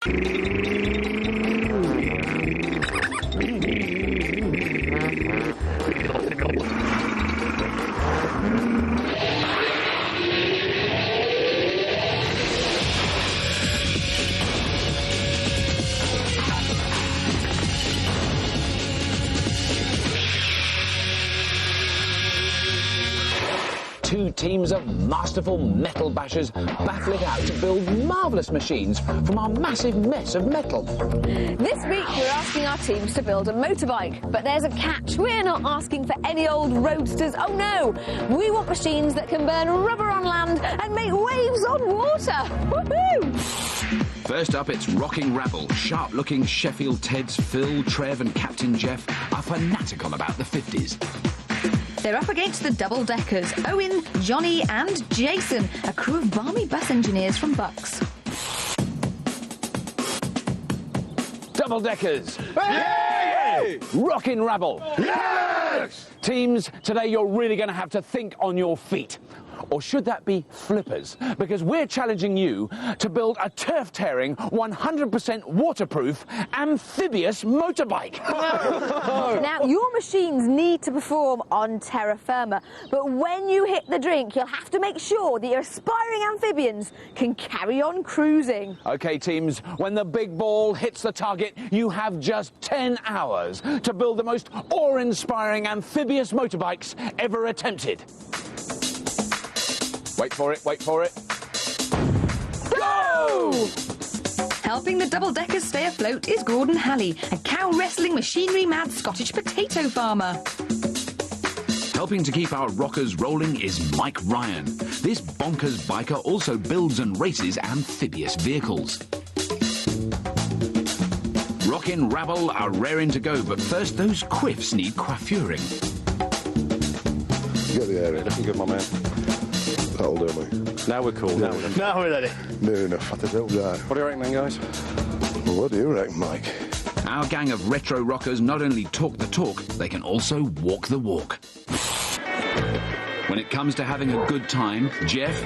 Two teams of masterful metal bashers battle it out to build marvellous machines from our massive mess of metal. This week we're asking our teams to build a motorbike, but there's a catch. We're not asking for any old roadsters, oh no! We want machines that can burn rubber on land and make waves on water! Woohoo! First up, it's Rocking Rabble. Sharp-looking Sheffield Teds, Phil, Trev and Captain Jeff are fanatical about the 50s. They're up against the double-deckers, Owen, Johnny and Jason, a crew of balmy bus engineers from Bucks. Double-deckers! Hey! Rockin' Rabble! Yes! Teams, today you're really going to have to think on your feet. Or should that be flippers? Because we're challenging you to build a turf-tearing, 100% waterproof, amphibious motorbike. Now, your machines need to perform on terra firma, but when you hit the drink, you'll have to make sure that your aspiring amphibians can carry on cruising. OK, teams, when the big ball hits the target, you have just 10 hours to build the most awe-inspiring amphibious motorbikes ever attempted. Wait for it, wait for it. Go! Helping the double-deckers stay afloat is Gordon Halley, a cow-wrestling, machinery-mad Scottish potato farmer. Helping to keep our rockers rolling is Mike Ryan. This bonkers biker also builds and races amphibious vehicles. Rockin' Rabble are raring to go, but first those quiffs need coiffuring. Get the area, looking good, my man. That'll do me. Now we're cool, now we're ready. Near enough, I don't die. What do you reckon then, guys? Well, what do you reckon, Mike? Our gang of retro rockers not only talk the talk, they can also walk the walk. When it comes to having a good time, Jeff,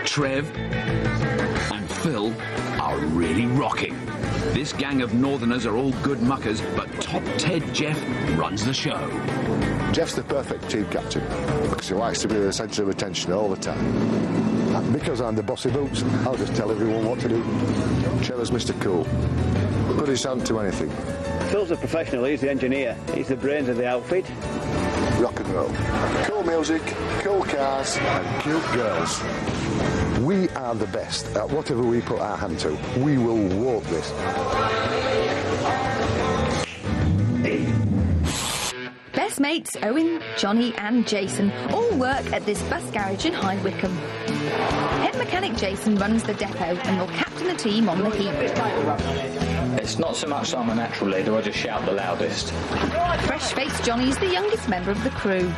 Trev and Phil are really rocking. This gang of northerners are all good muckers, but top Ted Jeff runs the show. Jeff's the perfect team captain because he likes to be the centre of attention all the time. And because I'm the bossy boots, I'll just tell everyone what to do. Trevor's Mr. Cool. Put his hand to anything. Phil's a professional, he's the engineer. He's the brains of the outfit. Rock and roll. Cool music, cool cars and cute girls. We are the best at whatever we put our hand to. We will walk this. Best mates Owen, Johnny and Jason all work at this bus garage in High Wycombe. Head mechanic Jason runs the depot and will captain the team on the heap. It's not so much that I'm a natural leader, I just shout the loudest. Fresh-faced Johnny is the youngest member of the crew.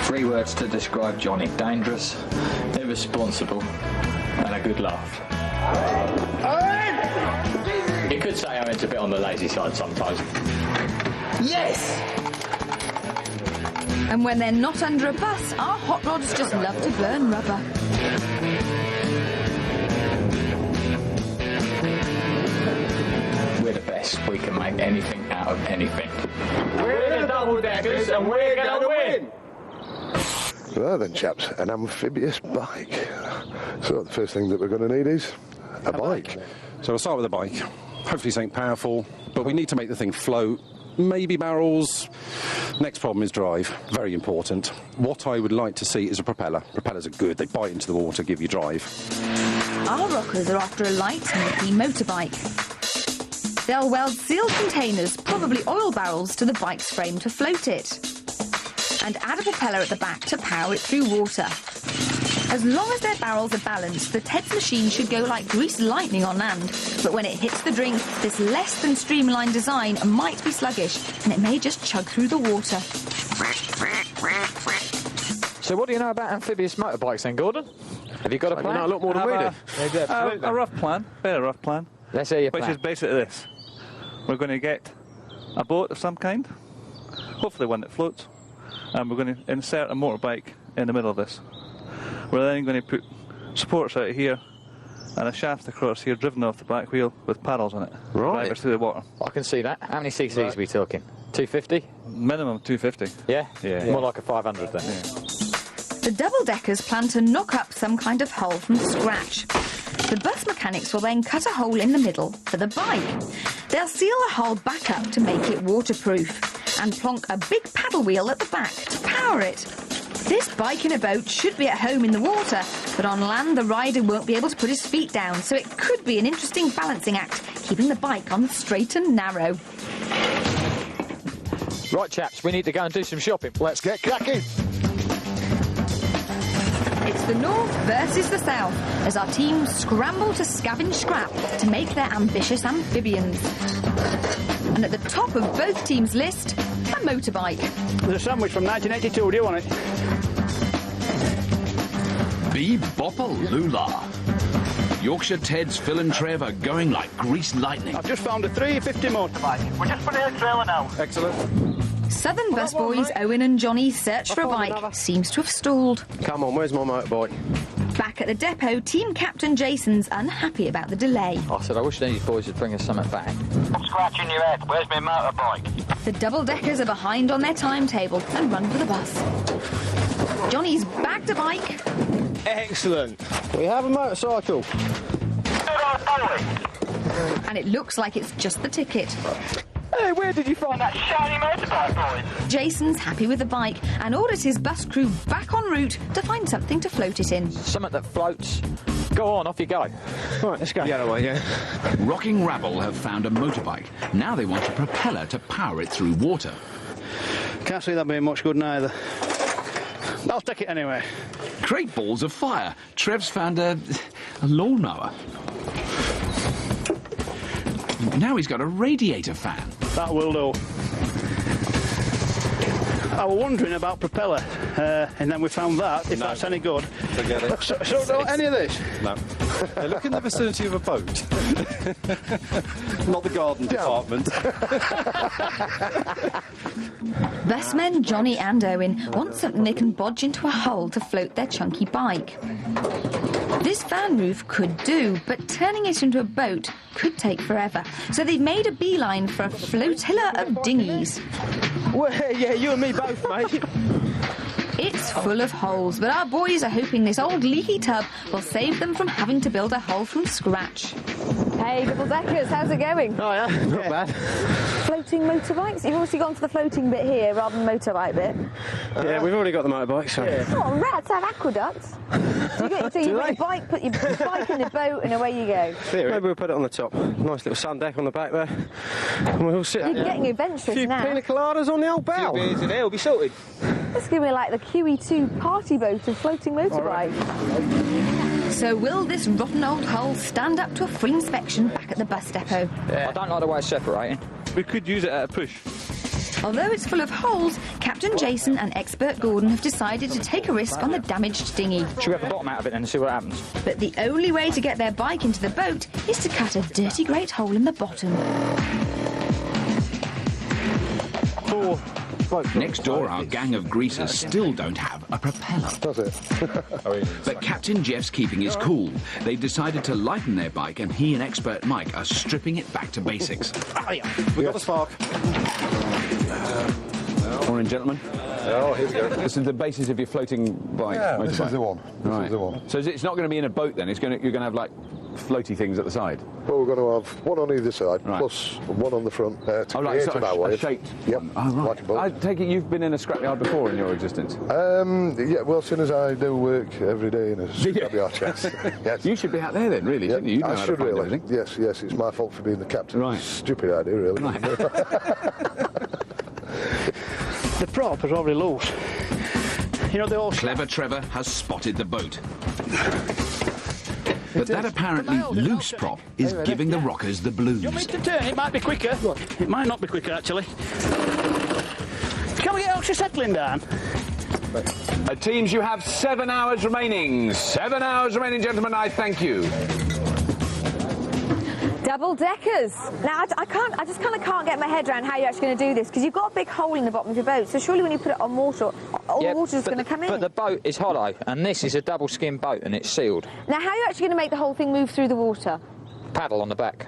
3 words to describe Johnny: dangerous, irresponsible and a good laugh. You could say Owen's a bit on the lazy side sometimes. Yes! And when they're not under a bus, our hot rods just love to burn rubber. We're the best. We can make anything out of anything. We're the double-deckers and we're going to win! Well then, chaps, an amphibious bike. So the first thing that we're going to need is a bike. So we'll start with a bike. Hopefully something powerful, but we need to make the thing float. Maybe barrels. Next problem is drive. Very important. What I would like to see is a propeller. Propellers are good. They bite into the water, give you drive. Our rockers are after a light and clean motorbike. They'll weld sealed containers, probably oil barrels, to the bike's frame to float it. And add a propeller at the back to power it through water. As long as their barrels are balanced, the Ted's machine should go like greased lightning on land. But when it hits the drink, this less than streamlined design might be sluggish, and it may just chug through the water. So what do you know about amphibious motorbikes then, Gordon? Have you got a plan? You know a lot more than we do. A rough plan, very rough plan. Let's hear your plan. Which is basically this. We're going to get a boat of some kind, hopefully one that floats, and we're going to insert a motorbike in the middle of this. We're then going to put supports out here and a shaft across here driven off the back wheel with paddles on it. Right. Drive us through the water. I can see that. How many cc's are we talking? 250? Minimum 250. Yeah? Yeah. More like a 500 then. Yeah. The double-deckers plan to knock up some kind of hull from scratch. The bus mechanics will then cut a hole in the middle for the bike. They'll seal the hull back up to make it waterproof and plonk a big paddle wheel at the back to power it. This bike in a boat should be at home in the water, but on land the rider won't be able to put his feet down, so it could be an interesting balancing act, keeping the bike on the straight and narrow. Right, chaps, we need to go and do some shopping. Let's get cracking. It's the north versus the south, as our teams scramble to scavenge scrap to make their ambitious amphibians. And at the top of both teams' list, a motorbike. There's a sandwich from 1982, do you want it? Bee-bopper-lula. Yorkshire Ted's Phil and Trev are going like greased lightning. I've just found a 350 motorbike. We're just putting a trailer now. Excellent. Southern bus boys Owen and Johnny's search for a bike seems to have stalled. Come on, where's my motorbike? Back at the depot, team captain Jason's unhappy about the delay. I said, I wish these boys would bring us something back. I'm scratching your head. Where's my motorbike? The double-deckers are behind on their timetable and run for the bus. Johnny's bagged a bike. Excellent. We have a motorcycle. And it looks like it's just the ticket. Hey, where did you find that shiny motorbike, boys? Jason's happy with the bike and orders his bus crew back en route to find something to float it in. Something that floats. Go on, off you go. Right, let's go. Yeah, away, yeah. Rocking Rabble have found a motorbike. Now they want a propeller to power it through water. Can't see that being much good neither. I'll take it anyway. Great balls of fire. Trev's found a lawnmower. Now he's got a radiator fan. That will do. I was wondering about propeller, and then we found that, if that's any good. Forget it. So don't any of this? No. Look in the vicinity of a boat. Not the garden department. Busmen Johnny and Owen want something they can bodge into a hole to float their chunky bike. This fan roof could do, but turning it into a boat could take forever. So they've made a beeline for a flotilla of dinghies. Well, yeah, you and me both, mate. It's full of holes, but our boys are hoping this old leaky tub will save them from having to build a hole from scratch. Hey, double deckers, how's it going? Oh, yeah? Not bad. Floating motorbikes? You've obviously gone for the floating bit here rather than the motorbike bit. Yeah, we've already got the motorbike, so... Oh, rats have aqueducts. So you put your bike in the boat and away you go. Maybe we'll put it on the top. Nice little sun deck on the back there. And we'll sit You're getting adventurous a few now. pina coladas on the old bow. Beers in here will be sorted. This is going to be like the QE2 party boat and floating motorbike. So will this rotten old hull stand up to a full inspection back at the bus depot? Yeah. I don't like the way it's separating. We could use it at a push. Although it's full of holes, Captain Jason and Expert Gordon have decided to take a risk on the damaged dinghy. Should we have the bottom out of it then and see what happens? But the only way to get their bike into the boat is to cut a dirty great hole in the bottom. Next door, our gang of greasers still don't have a propeller. Does it? But Captain Jeff's keeping his cool. They've decided to lighten their bike, and he and Expert Mike are stripping it back to basics. We've got the spark. Morning, gentlemen. Oh, here we go. This is the basis of your floating bike. Yeah, motorbike. this is the one. This is the one. So it's not going to be in a boat then? You're going to have like floaty things at the side? Well, we're going to have one on either side, Right. plus one on the front to create so that way. a shaped Yep. one. Oh, right. Like a boat. I take it you've been in a scrapyard before in your existence? Yeah, well, as soon as I do work every day in a scrapyard, yes. You should be out there then, really, shouldn't you? You know I how to should find really. everything. Yes, it's my fault for being the captain. Right. Stupid idea, really. Right. The prop is already loose. You know, the old... Clever Trevor has spotted the boat. But that apparently loose prop is giving the rockers the blues. You want me to turn? It might be quicker. It might not be quicker, actually. Can we get Oxy settling down? Teams, you have 7 hours remaining. 7 hours remaining, gentlemen. I thank you. Double deckers. Now, I just kind of can't get my head around how you're actually going to do this, because you've got a big hole in the bottom of your boat, so surely when you put it on water, all the water's going to come in. But the boat is hollow, and this is a double-skin boat, and it's sealed. Now, how are you actually going to make the whole thing move through the water? Paddle on the back.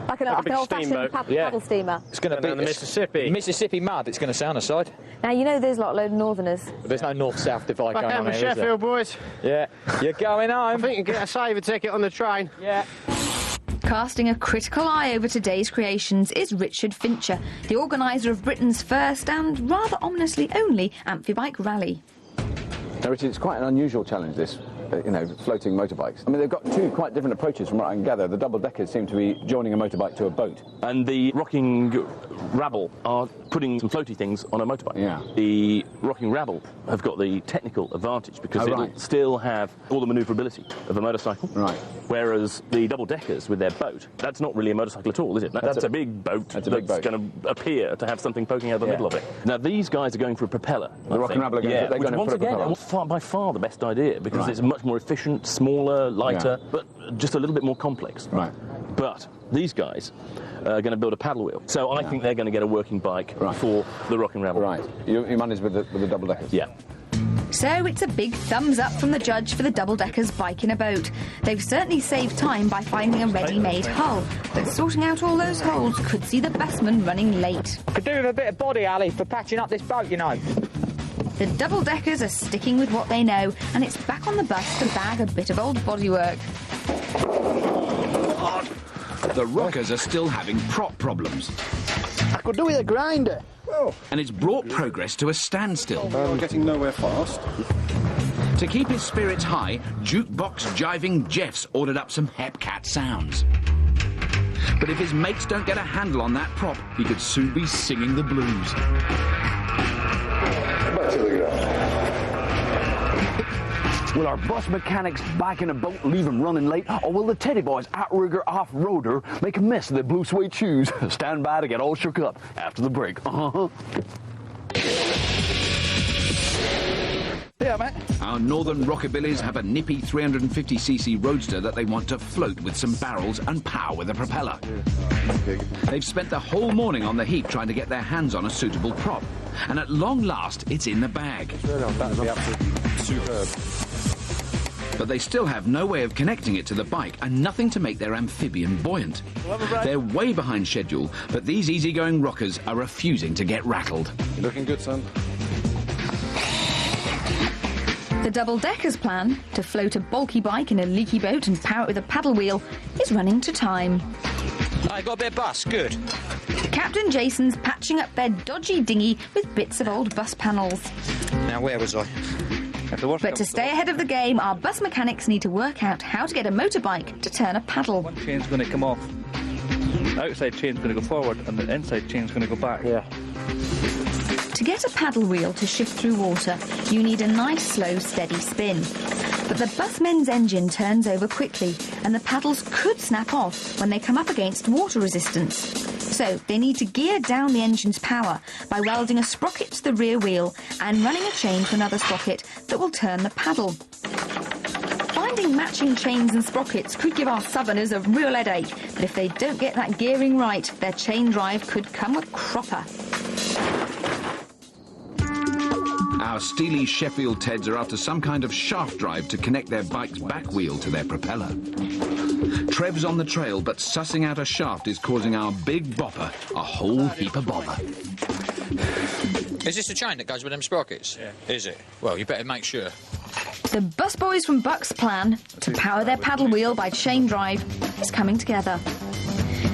Like an old-fashioned paddle steamer. It's going to be the Mississippi. Mississippi mud, it's going to say on the side. Now, you know there's a load of northerners. There's no north-south divide Back going out on to here, is there? Sheffield, boys. Yeah. You're going I home. think you can get a saver ticket on the train. Yeah. Casting a critical eye over today's creations is Richard Fincher, the organiser of Britain's first and rather ominously only Amphi Bike rally. Now, Richard, it's quite an unusual challenge, this, floating motorbikes. I mean, they've got two quite different approaches from what I can gather. The double-deckers seem to be joining a motorbike to a boat. And the rocking rabble are putting some floaty things on a motorbike. Yeah. The rocking rabble have got the technical advantage because it'll still have all the manoeuvrability of a motorcycle. Right. Whereas the double-deckers with their boat, that's not really a motorcycle at all, is it? That's a big boat that's going to appear to have something poking out of the middle of it. Now, these guys are going for a propeller. The rocking rabble are going which to once put a again, by far the best idea because it's much more efficient, smaller, lighter, but just a little bit more complex. Right. But these guys are going to build a paddle wheel. So I think they're going to get a working bike for the rocking rabble. Right. You managed with the double-deckers? Yeah. So it's a big thumbs up from the judge for the double-deckers bike in a boat. They've certainly saved time by finding a ready-made hull, but sorting out all those holes could see the busman running late. Could do with a bit of body alley for patching up this boat, you know. The double-deckers are sticking with what they know, and it's back on the bus to bag a bit of old bodywork. The rockers are still having prop problems. I could do with a grinder. And it's brought progress to a standstill. We're getting nowhere fast. To keep his spirits high, jukebox jiving Jeff's ordered up some Hepcat sounds. But if his mates don't get a handle on that prop, he could soon be singing the blues. Will our bus mechanics back in a boat leave him running late, or will the Teddy Boys outrigger off-roader make a mess of their blue suede shoes? Stand by to get all shook up after the break. Yeah, mate. Our northern rockabillys have a nippy 350cc roadster that they want to float with some barrels and power with a propeller. They've spent the whole morning on the heap trying to get their hands on a suitable prop, and at long last it's in the bag. That would be absolutely superb. But they still have no way of connecting it to the bike and nothing to make their amphibian buoyant. They're way behind schedule, but these easygoing rockers are refusing to get rattled. You're looking good, son. The double-deckers plan, to float a bulky bike in a leaky boat and power it with a paddle wheel, is running to time. I got a bit of bus, good. Captain Jason's patching up their dodgy dinghy with bits of old bus panels. Now, where was I? But to stay ahead of the game, our bus mechanics need to work out how to get a motorbike to turn a paddle. One chain's going to come off. The outside chain's going to go forward and the inside chain's going to go back. Yeah. To get a paddle wheel to shift through water, you need a nice, slow, steady spin. But the busmen's engine turns over quickly, and the paddles could snap off when they come up against water resistance. So they need to gear down the engine's power by welding a sprocket to the rear wheel and running a chain to another sprocket that will turn the paddle. Finding matching chains and sprockets could give our southerners a real headache, but if they don't get that gearing right, their chain drive could come a cropper. Our steely Sheffield Teds are after some kind of shaft drive to connect their bike's back wheel to their propeller. Trev's on the trail, but sussing out a shaft is causing our big bopper a whole heap of bother. Is this the chain that goes with them sprockets? Yeah. Is it? Well, you better make sure. The busboys from Buck's plan to power their paddle wheel by chain drive is coming together.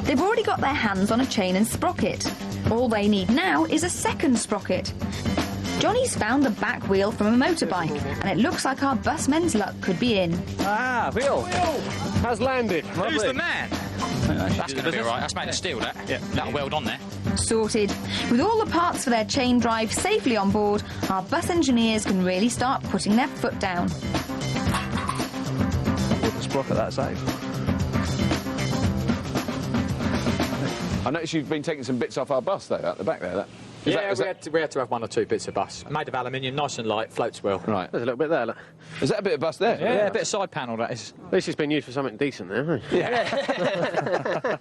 They've already got their hands on a chain and sprocket. All they need now is a second sprocket. Johnny's found the back wheel from a motorbike, and it looks like our busmen's luck could be in. Ah, wheel has landed. Who's the man? That's going to be all right. That's made of steel, that. Yeah. That'll weld on there. Sorted. With all the parts for their chain drive safely on board, our bus engineers can really start putting their foot down. With the sprocket that size. I noticed you've been taking some bits off our bus, though, out the back there. We had to have one or two bits of bus. Made of aluminium, nice and light, floats well. Right. There's a little bit there, look. Is that a bit of bus there? Yeah, a bit of side panel, that is. At least it's been used for something decent there, hasn't it? Yeah.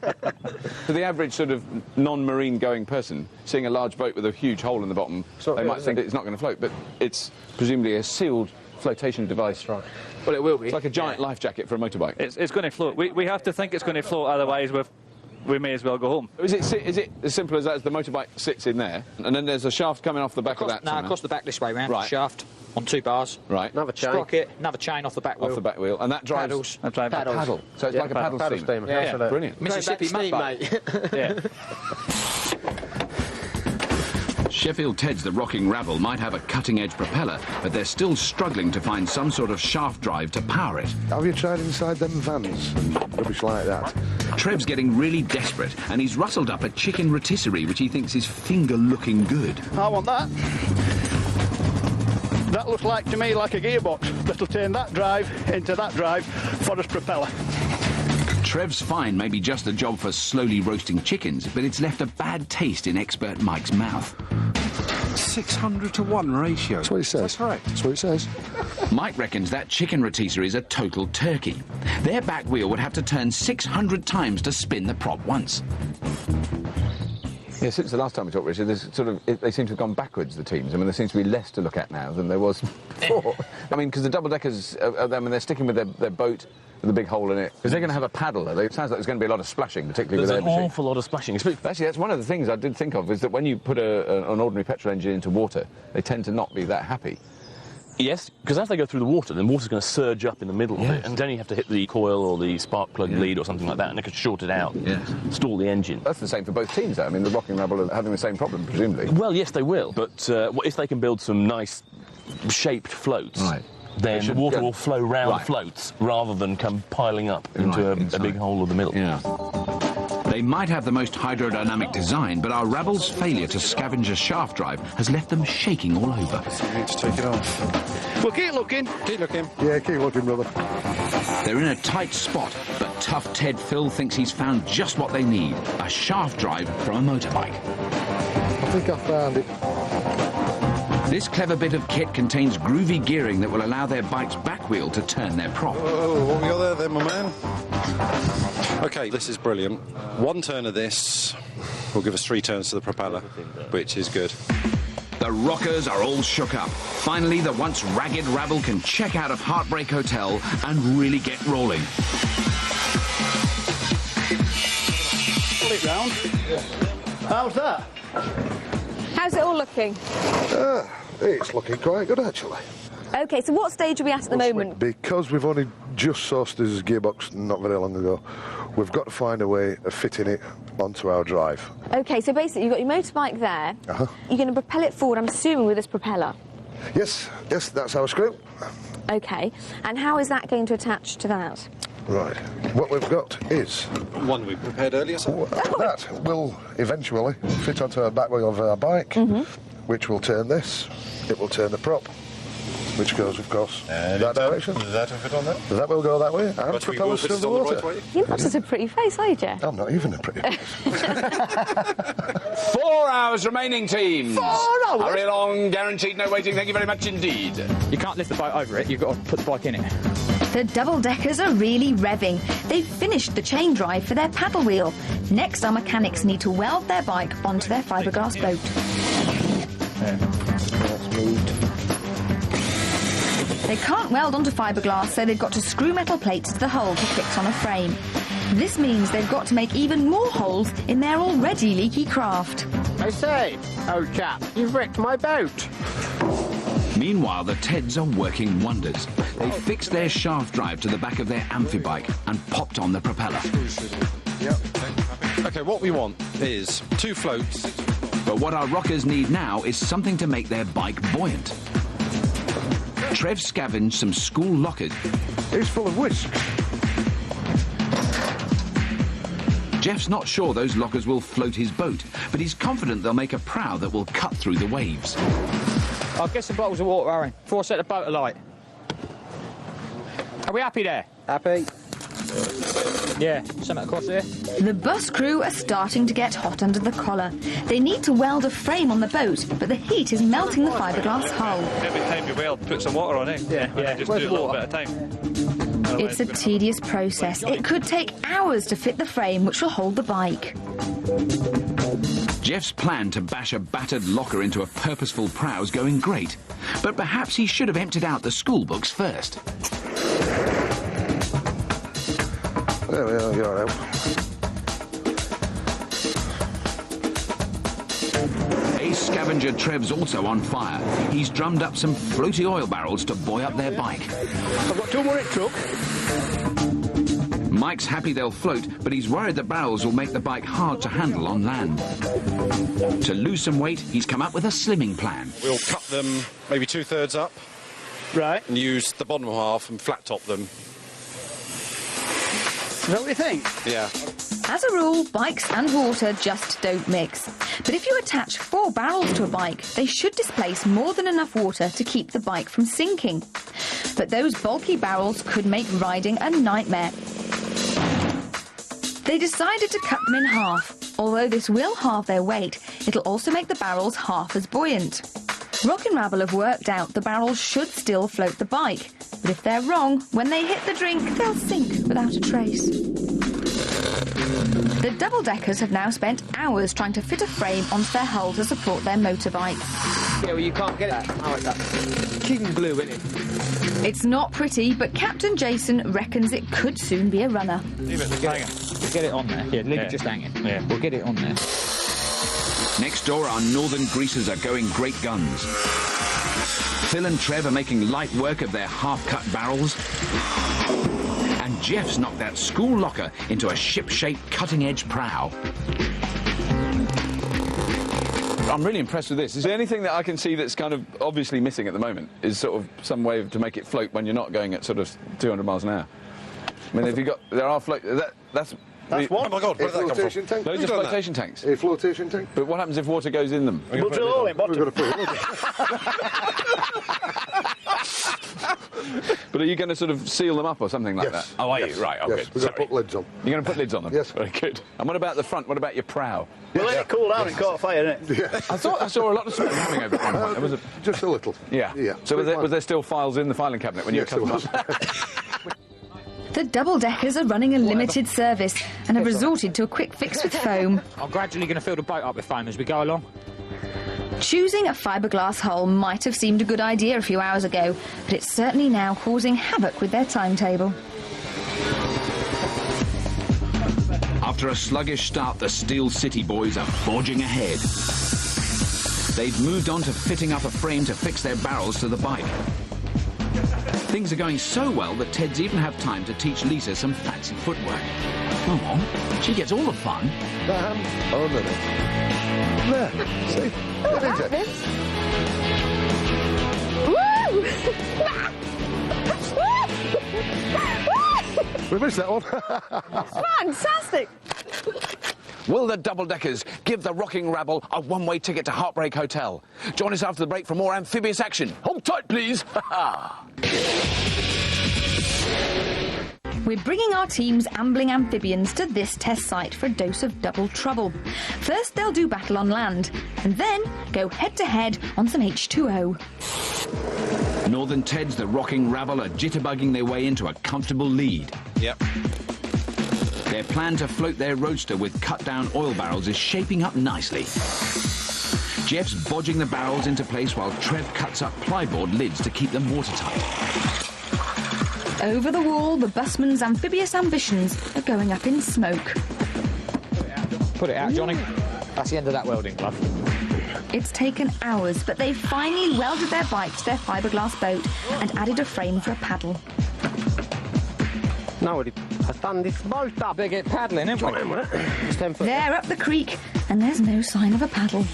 For the average sort of non-marine going person, seeing a large boat with a huge hole in the bottom, they might think it's not going to float, but it's presumably a sealed flotation device. Right. Well, it will be. It's like a giant life jacket for a motorbike. It's going to float. We have to think it's going to float, otherwise we may as well go home. Is it as simple as that? As the motorbike sits in there, and then there's a shaft coming off the back of that? No, across the back this way round. Right. Shaft on 2 bars. Right. Another chain. Sprocket, another chain off the back wheel. Off the back wheel, and that drives paddles. a paddle. So it's like a paddle steamer. Yeah. Brilliant. Mississippi steam, mate. Yeah. Sheffield Ted's the rocking rabble might have a cutting-edge propeller, but they're still struggling to find some sort of shaft drive to power it. Have you tried inside them vans and rubbish like that? Trev's getting really desperate, and he's rustled up a chicken rotisserie which he thinks is finger-looking good. I want that. That looks like to me like a gearbox that'll turn that drive into that drive for its propeller. Trev's find may be just a job for slowly roasting chickens, but it's left a bad taste in expert Mike's mouth. 600-to-1 ratio. That's what he says. That's right. That's what he says. Mike reckons that chicken rotisserie is a total turkey. Their back wheel would have to turn 600 times to spin the prop once. Yeah, since the last time we talked, Richard, they seem to have gone backwards, the teams. I mean, there seems to be less to look at now than there was before. I mean, because the double-deckers, they're sticking with their boat with a big hole in it. Because they're going to have a paddle. It sounds like there's going to be a lot of splashing, particularly with their machine. There's an awful lot of splashing. Actually, that's one of the things I did think of, is that when you put an ordinary petrol engine into water, they tend to not be that happy. Yes, because as they go through the water, the water's going to surge up in the middle of it, and then you have to hit the coil or the spark plug lead or something like that, and it could short it out, stall the engine. That's the same for both teams, though. I mean, the Rocking Rabble are having the same problem, presumably. Well, yes, they will, but if they can build some nice shaped floats, then the water will flow round floats rather than come piling up into a big hole in the middle. Yeah. They might have the most hydrodynamic design, but our Rabble's failure to scavenge a shaft drive has left them shaking all over. You need to take it off. Well, keep looking. Keep looking. Yeah, keep looking, brother. They're in a tight spot, but tough Ted Phil thinks he's found just what they need, a shaft drive from a motorbike. I think I found it. This clever bit of kit contains groovy gearing that will allow their bike's back wheel to turn their prop. Oh, what we got there then, my man? OK, this is brilliant. One turn of this will give us 3 turns to the propeller, which is good. The rockers are all shook up. Finally, the once ragged rabble can check out of Heartbreak Hotel and really get rolling. Pull it round. How's that? How's it all looking? It's looking quite good, actually. OK, so what stage are we at the moment? Because we've only just sourced this gearbox not very long ago, we've got to find a way of fitting it onto our drive. OK, so basically you've got your motorbike there. You're going to propel it forward, I'm assuming, with this propeller. Yes, that's our screw. OK, and how is that going to attach to that? Right. What we've got is... One we prepared earlier, so... That will eventually fit onto the back wheel of our bike, which will turn this. It will turn the prop, which goes, of course, that direction. That will fit on that? That will go that way, and But propel us through the on water. the right way? You've got such a pretty face, are you, Jeff? I'm not even a pretty face. 4 hours remaining, teams. 4 hours? Hurry along, guaranteed no waiting. Thank you very much indeed. You can't lift the boat over it, you've got to put the bike in it. The double-deckers are really revving. They've finished the chain drive for their paddle wheel. Next, our mechanics need to weld their bike onto their fiberglass boat. That's moved. They can't weld onto fiberglass, so they've got to screw metal plates to the hull to fix on a frame. This means they've got to make even more holes in their already leaky craft. I say, old chap, you've wrecked my boat. Meanwhile, the Teds are working wonders. They fixed their shaft drive to the back of their Amphi bike and popped on the propeller. OK, what we want is 2 floats. But what our rockers need now is something to make their bike buoyant. Trev scavenged some school lockers. It's full of whisks. Jeff's not sure those lockers will float his boat, but he's confident they'll make a prow that will cut through the waves. I'll get some bottles of water, Aaron, before I set the boat alight. Are we happy there? Happy? Yeah, something across here. The bus crew are starting to get hot under the collar. They need to weld a frame on the boat, but the heat is melting the fiberglass hull. Every time you weld, put some water on it. Yeah. Just do it a little bit at a time. It's a tedious process. It could take hours to fit the frame which will hold the bike. Jeff's plan to bash a battered locker into a purposeful prow's going great, but perhaps he should have emptied out the school books first. There we are, you're out. Ace scavenger Trev's also on fire. He's drummed up some floaty oil barrels to buoy up their bike. I've got 2 more in truck. Mike's happy they'll float, but he's worried the barrels will make the bike hard to handle on land. To lose some weight, he's come up with a slimming plan. We'll cut them maybe 2/3 up. Right. And use the bottom half and flat top them. Is that what you think? Yeah. As a rule, bikes and water just don't mix. But if you attach 4 barrels to a bike, they should displace more than enough water to keep the bike from sinking. But those bulky barrels could make riding a nightmare. They decided to cut them in half. Although this will halve their weight, it'll also make the barrels half as buoyant. Rock and Rabble have worked out the barrels should still float the bike, but if they're wrong, when they hit the drink, they'll sink without a trace. The double-deckers have now spent hours trying to fit a frame onto their hull to support their motorbike. Yeah, well, you can't get that. Oh, it's king glue, isn't it? It's not pretty, but Captain Jason reckons it could soon be a runner. Leave it hanging. We'll get it on there. Yeah, leave it just hanging. Yeah. We'll get it on there. Next door, our northern greasers are going great guns. Phil and Trev are making light work of their half-cut barrels. And Jeff's knocked that school locker into a ship-shaped cutting-edge prow. I'm really impressed with this. Is there anything that I can see that's kind of obviously missing at the moment? Is sort of some way to make it float when you're not going at sort of 200 miles an hour? I mean, if you got... There are float... That's one. Oh, my God, where did that come from? Tank. Loads of flotation tanks. A flotation tank. But what happens if water goes in them? We'll drill a hole in bottom. We've got to put it. But are you going to sort of seal them up or something like Yes. that? Oh, are you? Right, okay. Yes, we've got to put lids on. You're going to put lids on them? Yes. Very good. And what about the front? What about your prow? We'll let it cool down and caught fire, innit? Yeah. I thought I saw a lot of smoke coming over at one point. There was just a little. Yeah. So was there still files in the filing cabinet when you cut them up? The double-deckers are running a limited service and have resorted to a quick fix with foam. I'm gradually going to fill the boat up with foam as we go along. Choosing a fiberglass hull might have seemed a good idea a few hours ago, but it's certainly now causing havoc with their timetable. After a sluggish start, the Steel City boys are forging ahead. They've moved on to fitting up a frame to fix their barrels to the bike. Things are going so well that Ted's even have time to teach Lisa some fancy footwork. Oh, she gets all the fun. Oh, no. There, see? There is it. We missed that one. Fantastic! Will the double-deckers give the rocking rabble a one-way ticket to Heartbreak Hotel? Join us after the break for more amphibious action. Hold tight, please. We're bringing our team's ambling amphibians to this test site for a dose of double trouble. First, they'll do battle on land, and then go head-to-head on some H2O. Northern Ted's the rocking rabble are jitterbugging their way into a comfortable lead. Yep. Their plan to float their roadster with cut-down oil barrels is shaping up nicely. Jeff's bodging the barrels into place while Trev cuts up plyboard lids to keep them watertight. Over the wall, the busman's amphibious ambitions are going up in smoke. Put it out, Johnny. That's the end of that welding glove. It's taken hours, but they've finally welded their bike to their fiberglass boat and added a frame for a paddle. Now I've done this boat up. Better get paddling, ain't we? They're up the creek, and there's no sign of a paddle.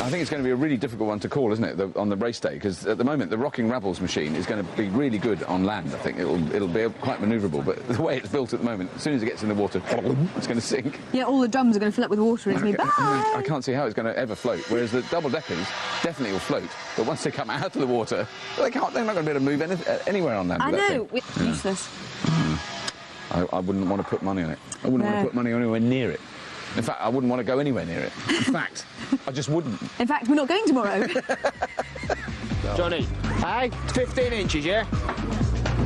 I think it's going to be a really difficult one to call, isn't it, on the race day? Because at the moment, the Rocking Rabbles machine is going to be really good on land, I think. It'll be quite manoeuvrable, but the way it's built at the moment, as soon as it gets in the water, it's going to sink. Yeah, all the drums are going to fill up with water, isn't it? I can't see how it's going to ever float, whereas the double-deckers definitely will float, but once they come out of the water, they're not going to be able to move anywhere on land. I know, it's useless. I wouldn't want to put money on it. I wouldn't want to put money anywhere near it. In fact, I wouldn't want to go anywhere near it. In fact, I just wouldn't. In fact, we're not going tomorrow. Johnny, hey, 15 inches, yeah?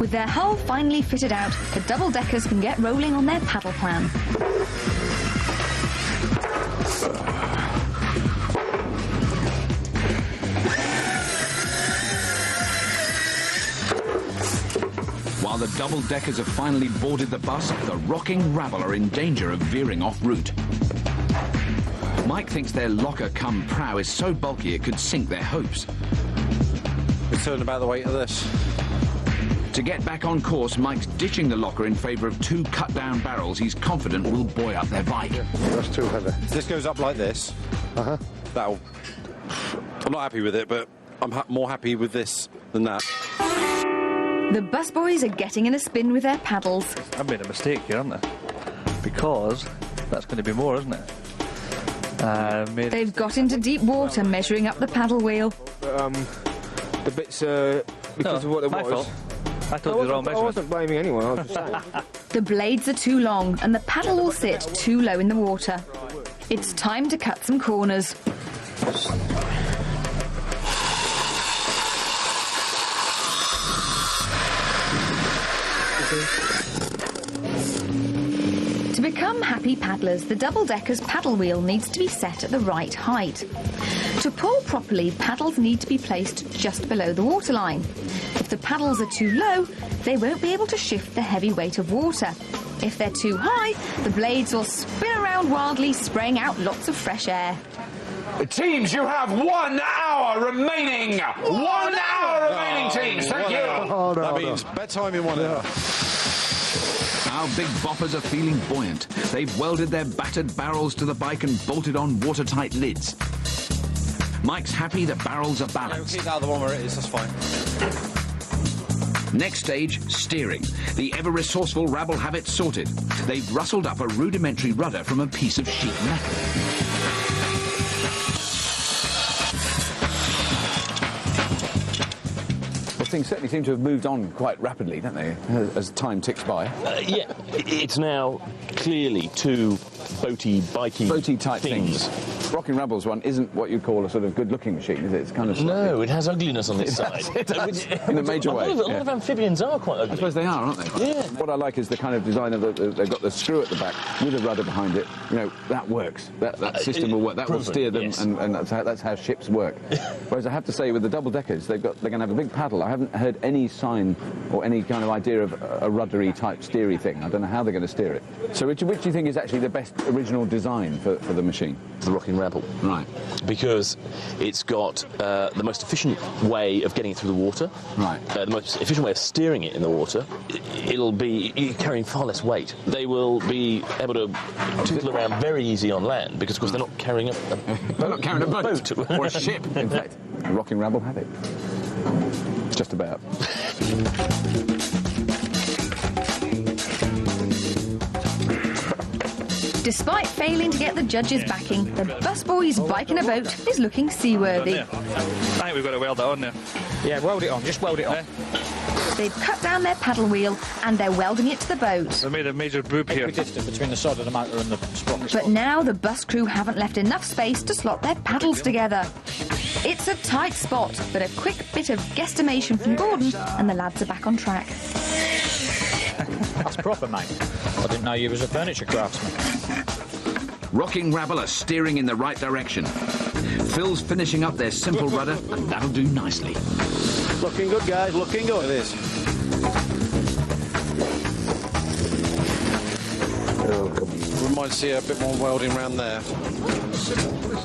With their hull finally fitted out, the double-deckers can get rolling on their paddle plan. While the double-deckers have finally boarded the bus, the rocking rabble are in danger of veering off route. Mike thinks their locker-cum-prow is so bulky it could sink their hopes. Concerned about the weight of this. To get back on course, Mike's ditching the locker in favour of 2 cut-down barrels he's confident will buoy up their bike. That's too heavy. If this goes up like this, that'll... I'm not happy with it, but I'm more happy with this than that. The busboys are getting in a spin with their paddles. I've made a mistake here, haven't I? Because that's going to be more, isn't it? They've got into deep water, measuring up the paddle wheel. The bits, because of what it my was. fault. I told you the wrong measurement. I wasn't blaming anyone, I was just saying. The blades are too long and the paddle will sit too low in the water. It's time to cut some corners. To become happy paddlers, the double-decker's paddle wheel needs to be set at the right height. To pull properly, paddles need to be placed just below the waterline. If the paddles are too low, they won't be able to shift the heavy weight of water. If they're too high, the blades will spin around wildly, spraying out lots of fresh air. Teams, you have 1 hour remaining! 1 hour remaining, teams! Thank you! That means bedtime in 1 hour. Our big boppers are feeling buoyant. They've welded their battered barrels to the bike and bolted on watertight lids. Mike's happy the barrels are balanced. Keep that the one where it is, that's fine. Next stage, steering. The ever-resourceful rabble have it sorted. They've rustled up a rudimentary rudder from a piece of sheet metal. Things certainly seem to have moved on quite rapidly, don't they, as time ticks by? Yeah, it's now clearly 2 boaty type things. Rocking Rabble's one isn't what you'd call a sort of good-looking machine, is it? It's kind of slightly... No, it has ugliness on its side. It does, in a major way. A lot of amphibians are quite ugly. I suppose they are, aren't they? Yeah. What I like is the kind of design of they've got the screw at the back with a rudder behind it. You know, that works. That system will work. That will steer them, yes. and that's how ships work. Whereas I have to say, with the double-deckers, they're going to have a big paddle. I haven't heard any sign or any kind of idea of a ruddery type steery thing. I don't know how they're going to steer it. So which do you think is actually the best original design for the machine? The Rocking Rabble. Right. Because it's got the most efficient way of getting it through the water. Right. The most efficient way of steering it in the water. It'll be carrying far less weight. They will be able to tootle around very easy on land because, of course, they're not carrying a they're not carrying a boat or a ship. In fact, the Rocking Rabble have it. Just about. Despite failing to get the judges' backing, the busboys' bike in a boat is looking seaworthy. I think we've got to weld it on there. Yeah, weld it on. Just weld it on. They've cut down their paddle wheel and they're welding it to the boat. They made a major boob here. Equidistant between the side of the motor and the sprocket. But now the bus crew haven't left enough space to slot their paddles together. It's a tight spot, but a quick bit of guesstimation from Gordon and the lads are back on track. That's proper, mate. I didn't know you was a furniture craftsman. Rocking Rabble are steering in the right direction. Phil's finishing up their simple rudder, and that'll do nicely. Looking good, guys, looking good. It is. Wouldn't mind to see a bit more welding around there.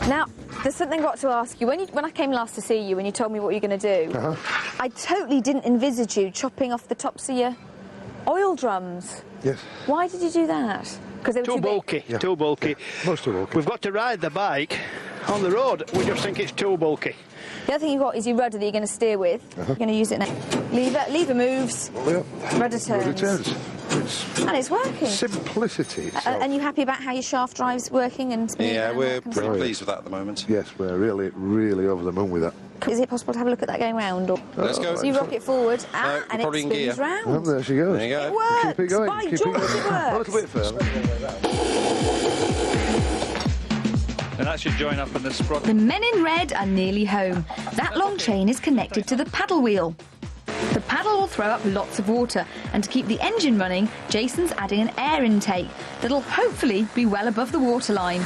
Now, there's something I've got to ask you. When I came last to see you and you told me what you're going to do, I totally didn't envisage you chopping off the tops of your oil drums. Yes. Why did you do that? Because they were too bulky. Yeah. Too bulky. Yeah. Most too bulky. We've got to ride the bike on the road. We just think it's too bulky. The other thing you've got is your rudder that you're going to steer with. You're going to use it now. Lever moves. Yep. Rudder turns. Rudder turns. And it's working. Simplicity. And you happy about how your shaft drive's working? And yeah, we're pretty pleased with that at the moment. Yes, we're really, really over the moon with that. Is it possible to have a look at that going round? Or... Let's go. So you rock it forward, no, and it spins round. Oh, there she goes. There you go. It works. Keep it going. By Keep George, it going. it works. A little bit further. And that should join up in the sprocket. The men in red are nearly home. That long chain is connected to the paddle wheel. The paddle will throw up lots of water, and to keep the engine running, Jason's adding an air intake that'll hopefully be well above the waterline.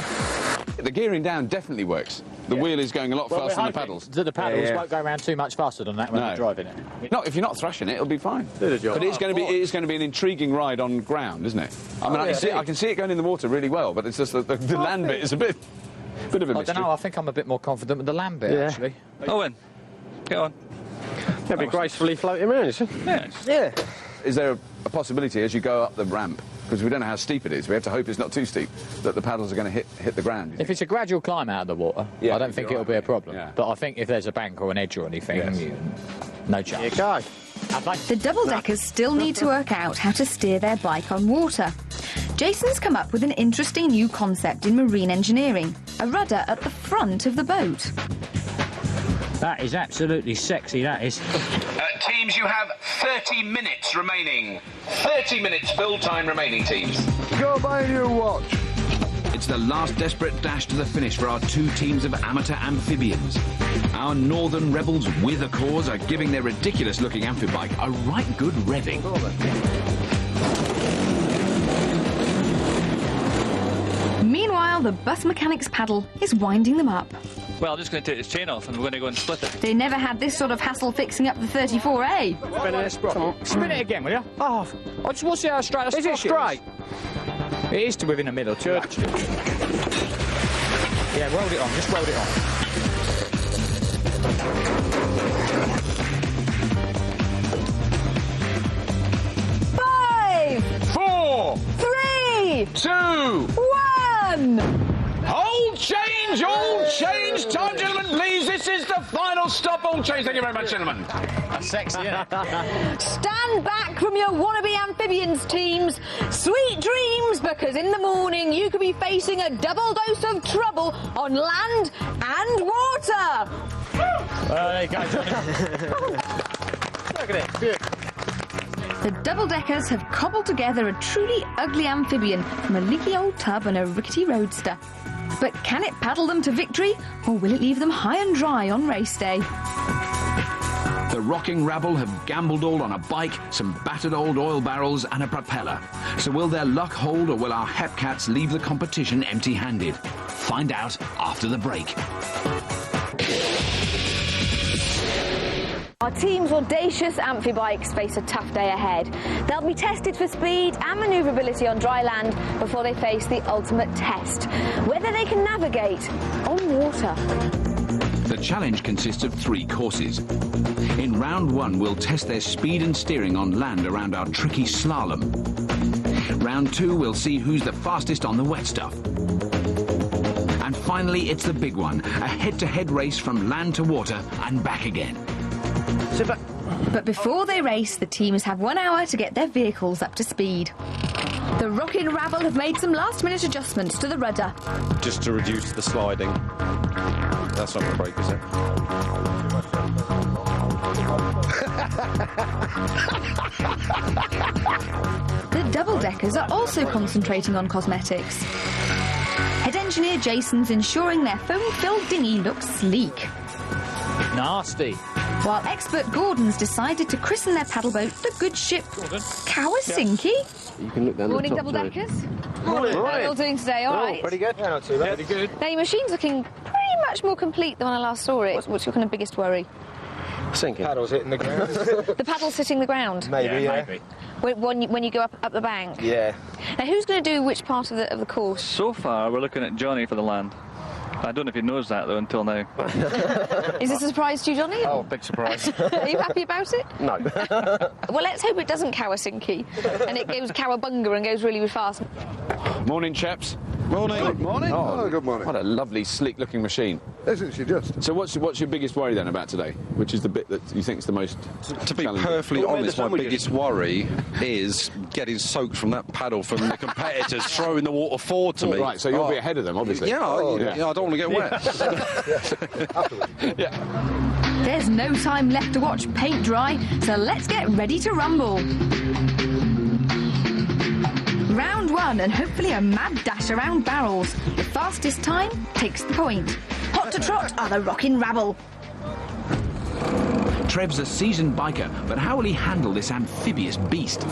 The gearing down definitely works. The wheel is going a lot faster than the paddles. The paddles won't go around too much faster than that when you're driving it. No, if you're not thrashing it, it'll be fine. Do the job. But it's going to be an intriguing ride on ground, isn't it? I mean, I can see it going in the water really well, but it's just the land bit is a bit of a mystery. I don't know. I think I'm a bit more confident with the land bit actually. Owen, get on. You'll be gracefully floating around, isn't it? Yeah. Is there a possibility as you go up the ramp, because we don't know how steep it is, we have to hope it's not too steep, that the paddles are going to hit the ground? If it's a gradual climb out of the water, I don't think it'll be a problem. Yeah. But I think if there's a bank or an edge or anything, no chance. Here you go. The double-deckers still need to work out how to steer their bike on water. Jason's come up with an interesting new concept in marine engineering, a rudder at the front of the boat. That is absolutely sexy, that is. Teams, you have 30 minutes remaining. 30 minutes build time remaining, teams. Go buy a new watch. It's the last desperate dash to the finish for our two teams of amateur amphibians. Our northern rebels with a cause are giving their ridiculous-looking Amphi bike a right good revving. Meanwhile, the bus mechanic's paddle is winding them up. Well, I'm just going to take this chain off and we're going to go and split it. They never had this sort of hassle fixing up the 34A. Spin it again, will you? Oh, I just want to see how straight Is it straight? It is to within the middle, too. Yeah, weld it on, just weld it on. 5, 4, 3, 2, 1. Hold change, time, gentlemen, please. This is the final stop. All change. Thank you very much, gentlemen. That's sexy, isn't it? Stand back from your wannabe amphibians, teams. Sweet dreams, because in the morning you could be facing a double dose of trouble on land and water. There you go, Johnny. Look at it. Good. The double-deckers have cobbled together a truly ugly amphibian from a leaky old tub and a rickety roadster. But can it paddle them to victory, or will it leave them high and dry on race day? The rocking rabble have gambled all on a bike, some battered old oil barrels and a propeller. So will their luck hold, or will our hepcats leave the competition empty-handed? Find out after the break. Our team's audacious Amphi Bikes face a tough day ahead. They'll be tested for speed and manoeuvrability on dry land before they face the ultimate test, whether they can navigate on water. The challenge consists of 3 courses. In round 1, we'll test their speed and steering on land around our tricky slalom. Round 2, we'll see who's the fastest on the wet stuff. And finally, it's the big one, a head-to-head race from land to water and back again. But before they race, the teams have 1 hour to get their vehicles up to speed. The rockin' rabble have made some last-minute adjustments to the rudder. Just to reduce the sliding. That's not a brake, is it? The double-deckers are also concentrating on cosmetics. Head engineer Jason's ensuring their foam-filled dinghy looks sleek. Nasty. While expert Gordon's decided to christen their paddle boat the good ship Kawasinki. You can look down Morning, the top, double-deckers. Morning. How are you all doing today? All right. Pretty good. Yeah, not too bad. Pretty good. Now, your machine's looking pretty much more complete than when I last saw it. What's your kind of biggest worry? Sinking. Paddles hitting the ground. The paddle's hitting the ground? Maybe, yeah. Maybe. When you go up the bank? Yeah. Now, who's going to do which part of the course? So far, we're looking at Johnny for the land. I don't know if he knows that, though, until now. Is this a surprise to you, Johnny? Oh, big surprise. Are you happy about it? No. Well, let's hope it doesn't Kawasinki and it goes Cowabunga and goes really, really fast. Morning, chaps. Morning. Good morning. Oh, good morning. What a lovely, sleek-looking machine. Isn't she just? So what's your biggest worry then about today? Which is the bit that you think is the most To be perfectly honest, my biggest worry is getting soaked from that paddle from the competitors throwing the water forward to me. Right, so you'll be ahead of them, obviously. Yeah, I don't want to get wet. There's no time left to watch paint dry, so let's get ready to rumble. Round 1, and hopefully a mad dash around barrels. The fastest time takes the point. Hot to trot are the rockin' rabble. Trev's a seasoned biker, but how will he handle this amphibious beast?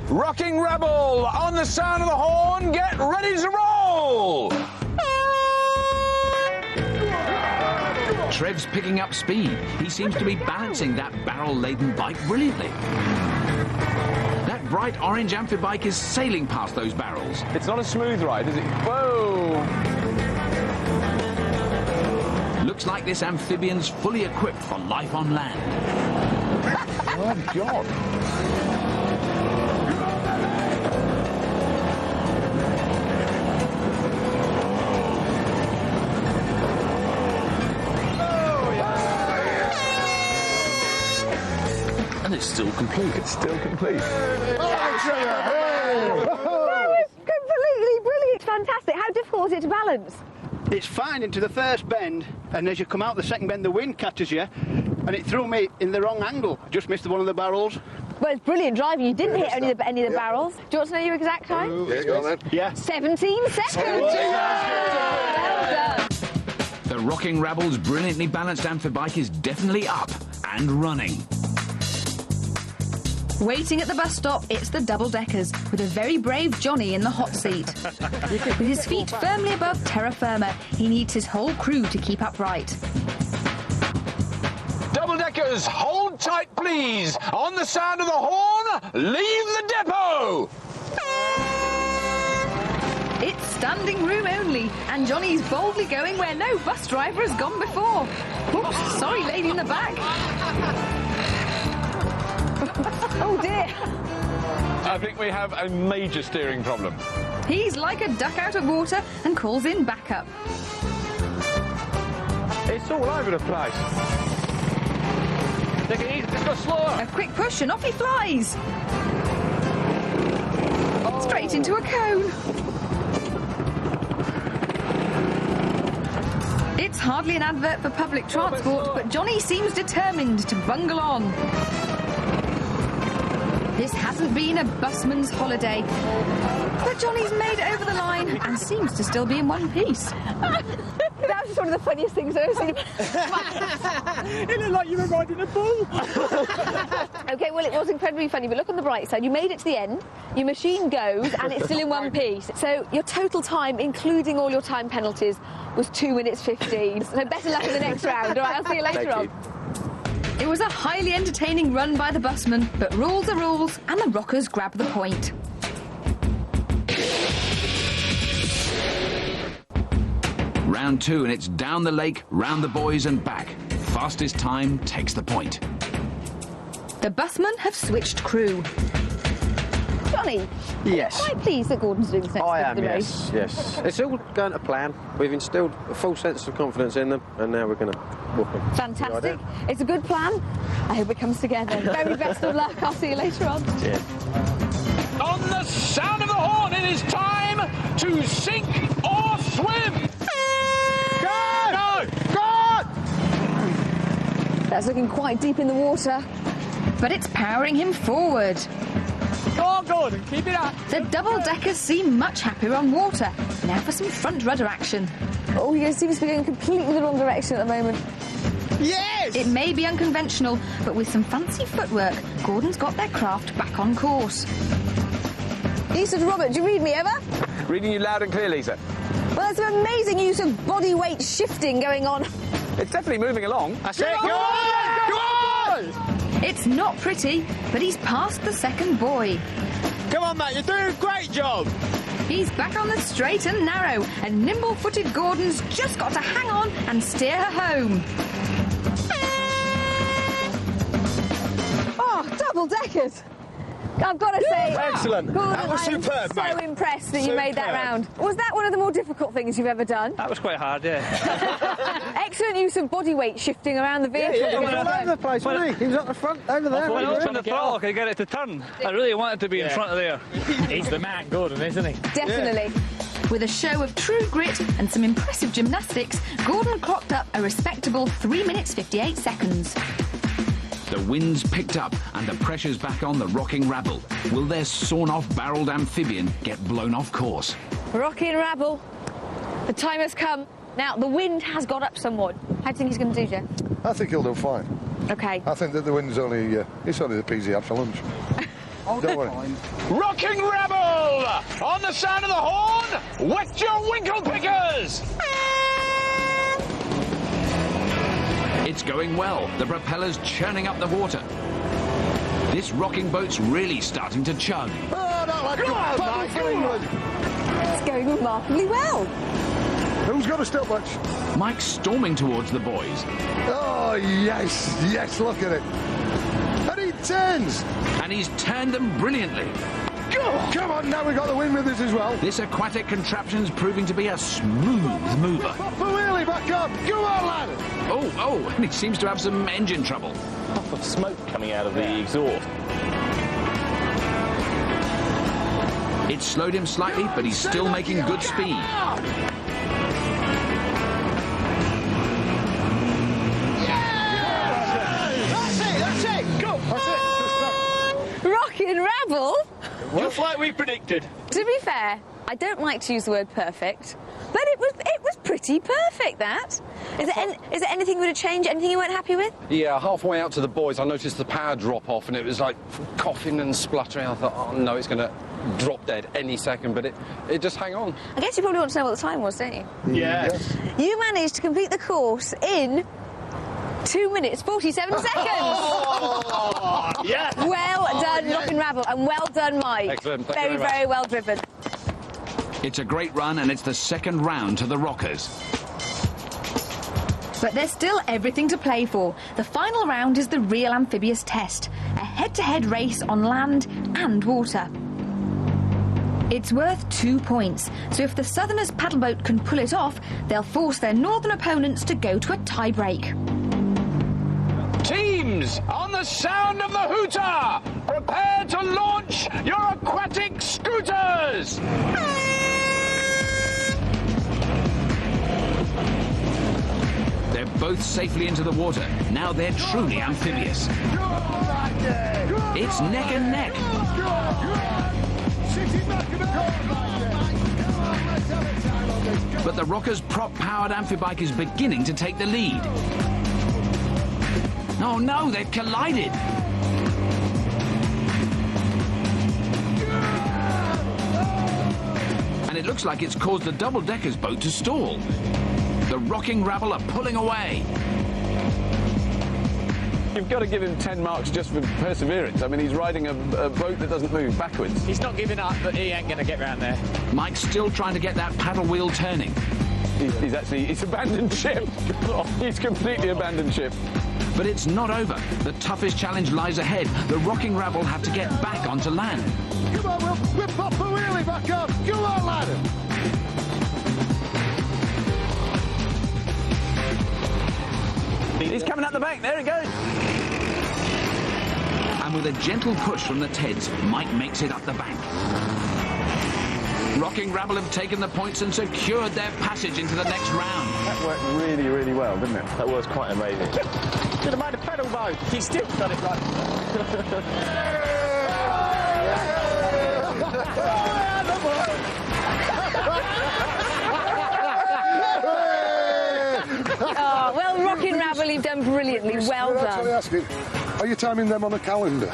Rocking Rebel, on the sound of the horn, get ready to roll! Trev's picking up speed. He seems to be balancing that barrel-laden bike brilliantly. That bright orange Amphi bike is sailing past those barrels. It's not a smooth ride, is it? Whoa! Looks like this amphibian's fully equipped for life on land. Oh, God. And it's still complete. It's still complete. Completely brilliant, fantastic. How difficult was it to balance? It's fine into the first bend, and as you come out the second bend, the wind catches you, and it threw me in the wrong angle. Just missed one of the barrels. Well, it's brilliant driving. You didn't hit any of the barrels. Do you want to know your exact time? Yeah, go on then. Yeah. 17 seconds. Well done. The Rocking Rabble's brilliantly balanced Amphi bike is definitely up and running. Waiting at the bus stop, it's the double-deckers, with a very brave Johnny in the hot seat. With his feet firmly above terra firma, he needs his whole crew to keep upright. Double-deckers, hold tight, please. On the sound of the horn, leave the depot. It's standing room only, and Johnny's boldly going where no bus driver has gone before. Oops, sorry, lady in the back. Oh, dear. I think we have a major steering problem. He's like a duck out of water and calls in backup. It's all over the place. Take it easy, just go slower. A quick push and off he flies. Straight into a cone. It's hardly an advert for public transport, but Johnny seems determined to bungle on. This hasn't been a busman's holiday, but Johnny's made it over the line and seems to still be in one piece. That was just one of the funniest things I've ever seen. It looked like you were riding a bull. OK, well, it was incredibly funny, but look on the bright side. You made it to the end, your machine goes, and it's still in one piece. So your total time, including all your time penalties, was 2 minutes 15. So better luck in the next round. All right, I'll see you later on. It was a highly entertaining run by the busman, but rules are rules, and the rockers grab the point. Round 2, and it's down the lake, round the buoys and back. Fastest time takes the point. The busmen have switched crew. Johnny, Yes. are you quite pleased that Gordon's doing this next I bit am, of the race? yes. It's all going to plan. We've instilled a full sense of confidence in them, and now we're going to walk them. Fantastic. It's a good plan. I hope it comes together. Very best of luck. I'll see you later on. Cheers. On the sound of the horn, it is time to sink or swim. Go! Go! That's looking quite deep in the water. But it's powering him forward. Go on, Gordon, keep it up. The double-deckers seem much happier on water. Now for some front rudder action. Oh, he seems to be going completely the wrong direction at the moment. Yes! It may be unconventional, but with some fancy footwork, Gordon's got their craft back on course. Lisa to Robert, do you read me ever? Reading you loud and clear, Lisa. Well, there's some amazing use of body weight shifting going on. It's definitely moving along. That's it. Go on! Go on! It's not pretty, but he's past the second buoy. Come on, mate, you're doing a great job. He's back on the straight and narrow, and nimble-footed Gordon's just got to hang on and steer her home. Oh, double-deckers. I've got to say, Excellent. Gordon, That was I'm superb, so mate. impressed that you made that round. Was that one of the more difficult things you've ever done? That was quite hard, yeah. Excellent use of body weight shifting around the vehicle. Yeah, to get it all to over the work. place, wasn't he? He was at the front, over there. When I opened the throttle, I could get it to turn. I really wanted to be in front of there. He's the man, Gordon, isn't he? Definitely. With a show of true grit and some impressive gymnastics, Gordon clocked up a respectable 3 minutes 58 seconds. The wind's picked up and the pressure's back on the Rocking Rabble. Will their sawn-off barreled amphibian get blown off course? Rocking Rabble, the time has come. Now, the wind has got up somewhat. How do you think he's going to do, Jeff? I think he'll do fine. OK. I think that the wind's only, it's only the peas he had for lunch. Don't worry. Rocking Rebel! On the sound of the horn, wet your winkle pickers! It's going well. The propeller's churning up the water. This rocking boat's really starting to chug. Oh, not like It's going remarkably well. Who's got a stopwatch? Mike's storming towards the boys. Oh, yes, yes, look at it. And he turns. And he's turned them brilliantly. Come on, now we've got the wind with us as well. This aquatic contraption's proving to be a smooth mover. Pop the wheelie back up. Go on, lad. Oh, and he seems to have some engine trouble. Puff of smoke coming out of the exhaust. It slowed him slightly, but he's still making good speed. That's it. Go. That's it. Rocking Rebel? Just like we predicted. To be fair, I don't like to use the word perfect, but it was pretty perfect, that. Is there anything you would have changed, anything you weren't happy with? Yeah, halfway out to the boys, I noticed the power drop off, and it was like coughing and spluttering. I thought, oh no, it's going to drop dead any second, but it just hang on. I guess you probably want to know what the time was, don't you? Yes. You managed to complete the course in 2 minutes, 47 seconds. Oh, yes. Well done, Rocking Rebel, and well done, Mike. Excellent. Thank you very much. Very well driven. It's a great run, and it's the second round to the Rockers. But there's still everything to play for. The final round is the real amphibious test, a head-to-head race on land and water. It's worth 2 points, so if the Southerners' paddleboat can pull it off, they'll force their northern opponents to go to a tie-break. Teams, on the sound of the hooter, prepare to launch your aquatic scooters! They're both safely into the water. Now they're truly amphibious. It's neck and neck. But the Rockers' prop-powered Amphi Bike is beginning to take the lead. Oh no, they've collided. And it looks like it's caused the double-deckers boat to stall. The Rocking Rebel are pulling away. You've got to give him 10 marks just for perseverance. I mean, he's riding a boat that doesn't move backwards. He's not giving up, but he ain't going to get round there. Mike's still trying to get that paddle wheel turning. He's abandoned ship. He's completely abandoned ship. But it's not over. The toughest challenge lies ahead. The Rocking Rebel have to get back onto land. Come on, we'll pop the wheelie back up. Go on, lad. He's coming up the bank. There he goes. And with a gentle push from the Teds, Mike makes it up the bank. Rocking Rebel have taken the points and secured their passage into the next round. That worked really, really well, didn't it? That was quite amazing. Should have made a pedal boat. He's still done it right. Oh, well, Rocking Rebel, you've done brilliantly. Well done. Asking, are you timing them on a calendar?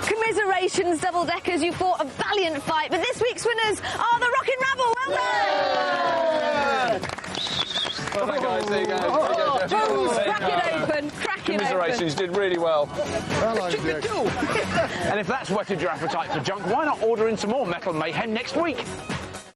Commiserations, double-deckers. You fought a valiant fight, but this week's winners are the Rocking Rebel. Well done! Well done, guys. There you go. Crack it open. Crack it open. Commiserations, did really well. Cool. And if that's whetted your appetite for junk, why not order in some more Metal Mayhem next week?